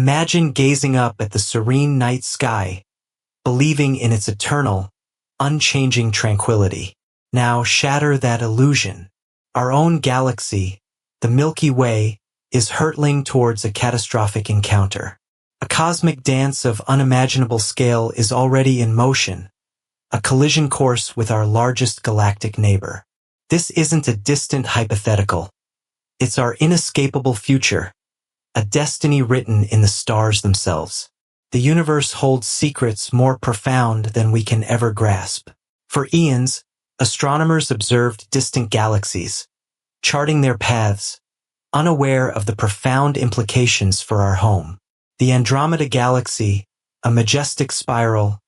Imagine gazing up at the serene night sky, believing in its eternal, unchanging tranquility. Now shatter that illusion. Our own galaxy, the Milky Way, is hurtling towards a catastrophic encounter. A cosmic dance of unimaginable scale is already in motion, a collision course with our largest galactic neighbor. This isn't a distant hypothetical. It's our inescapable future, a destiny written in the stars themselves. The universe holds secrets more profound than we can ever grasp. For eons, astronomers observed distant galaxies, charting their paths, unaware of the profound implications for our home. The Andromeda galaxy, a majestic spiral,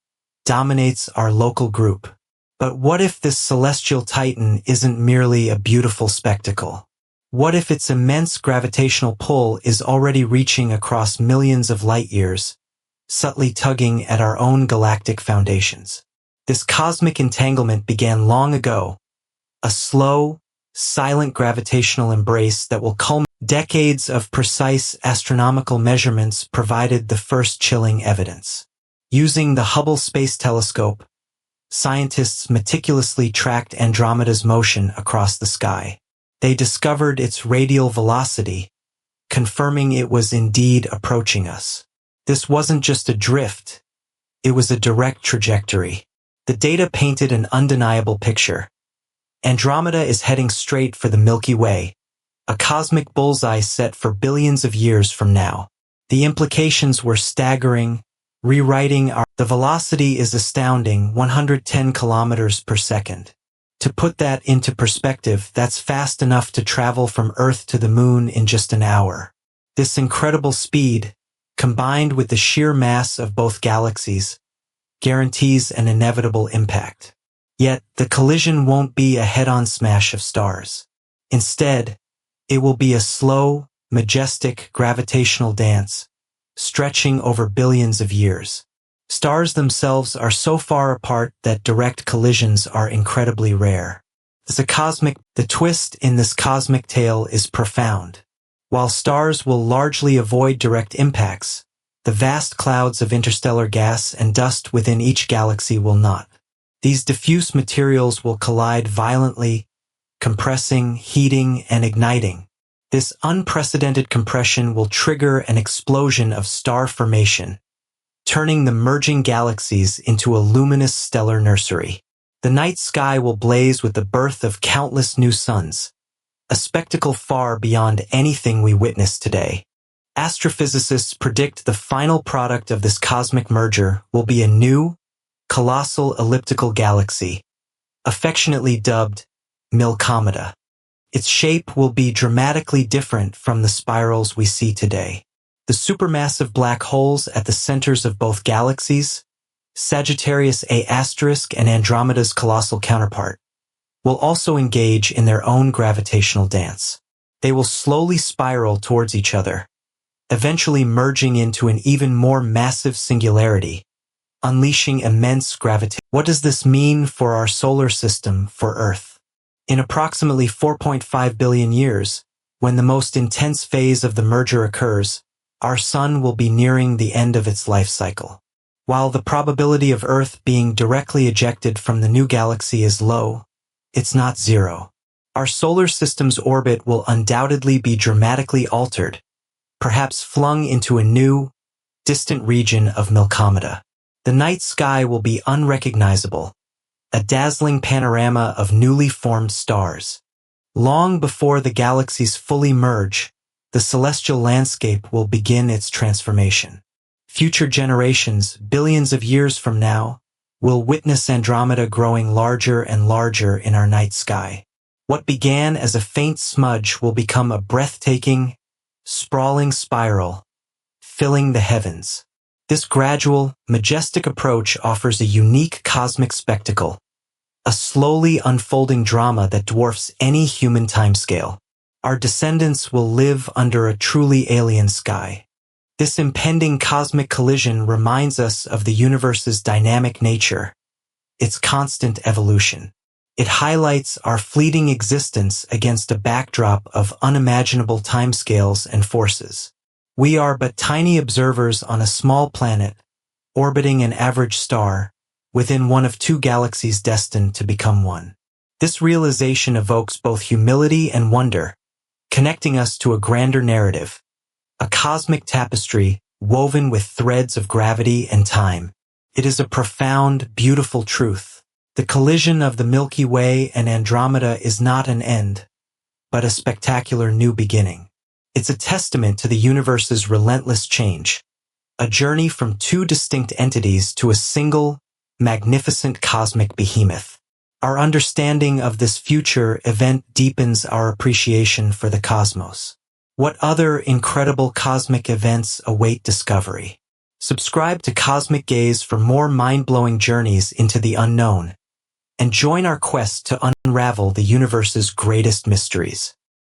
dominates our local group. But what if this celestial titan isn't merely a beautiful spectacle? What if its immense gravitational pull is already reaching across millions of light years, subtly tugging at our own galactic foundations? This cosmic entanglement began long ago, a slow, silent gravitational embrace that will culminate. Decades of precise astronomical measurements provided the first chilling evidence. Using the Hubble Space Telescope, scientists meticulously tracked Andromeda's motion across the sky. They discovered its radial velocity, confirming it was indeed approaching us. This wasn't just a drift, it was a direct trajectory. The data painted an undeniable picture. Andromeda is heading straight for the Milky Way, a cosmic bullseye set for billions of years from now. The implications were staggering, rewriting the velocity is astounding, 110 kilometers per second. To put that into perspective, that's fast enough to travel from Earth to the Moon in just an hour. This incredible speed, combined with the sheer mass of both galaxies, guarantees an inevitable impact. Yet, the collision won't be a head-on smash of stars. Instead, it will be a slow, majestic gravitational dance, stretching over billions of years. Stars themselves are so far apart that direct collisions are incredibly rare. The twist in this cosmic tale is profound. While stars will largely avoid direct impacts, the vast clouds of interstellar gas and dust within each galaxy will not. These diffuse materials will collide violently, compressing, heating, and igniting. This unprecedented compression will trigger an explosion of star formation, turning the merging galaxies into a luminous stellar nursery. The night sky will blaze with the birth of countless new suns, a spectacle far beyond anything we witness today. Astrophysicists predict the final product of this cosmic merger will be a new, colossal elliptical galaxy, affectionately dubbed Milkomeda. Its shape will be dramatically different from the spirals we see today. The supermassive black holes at the centers of both galaxies, Sagittarius A** and Andromeda's colossal counterpart, will also engage in their own gravitational dance. They will slowly spiral towards each other, eventually merging into an even more massive singularity, unleashing immense gravity. What does this mean for our solar system, for Earth? In approximately 4.5 billion years, when the most intense phase of the merger occurs, our sun will be nearing the end of its life cycle. While the probability of Earth being directly ejected from the new galaxy is low, it's not zero. Our solar system's orbit will undoubtedly be dramatically altered, perhaps flung into a new, distant region of Milkomeda. The night sky will be unrecognizable, a dazzling panorama of newly formed stars. Long before the galaxies fully merge, the celestial landscape will begin its transformation. Future generations, billions of years from now, will witness Andromeda growing larger and larger in our night sky. What began as a faint smudge will become a breathtaking, sprawling spiral, filling the heavens. This gradual, majestic approach offers a unique cosmic spectacle, a slowly unfolding drama that dwarfs any human timescale. Our descendants will live under a truly alien sky. This impending cosmic collision reminds us of the universe's dynamic nature, its constant evolution. It highlights our fleeting existence against a backdrop of unimaginable timescales and forces. We are but tiny observers on a small planet, orbiting an average star, within one of two galaxies destined to become one. This realization evokes both humility and wonder, connecting us to a grander narrative, a cosmic tapestry woven with threads of gravity and time. It is a profound, beautiful truth. The collision of the Milky Way and Andromeda is not an end, but a spectacular new beginning. It's a testament to the universe's relentless change, a journey from two distinct entities to a single, magnificent cosmic behemoth. Our understanding of this future event deepens our appreciation for the cosmos. What other incredible cosmic events await discovery? Subscribe to Cosmic Gaze for more mind-blowing journeys into the unknown, and join our quest to unravel the universe's greatest mysteries.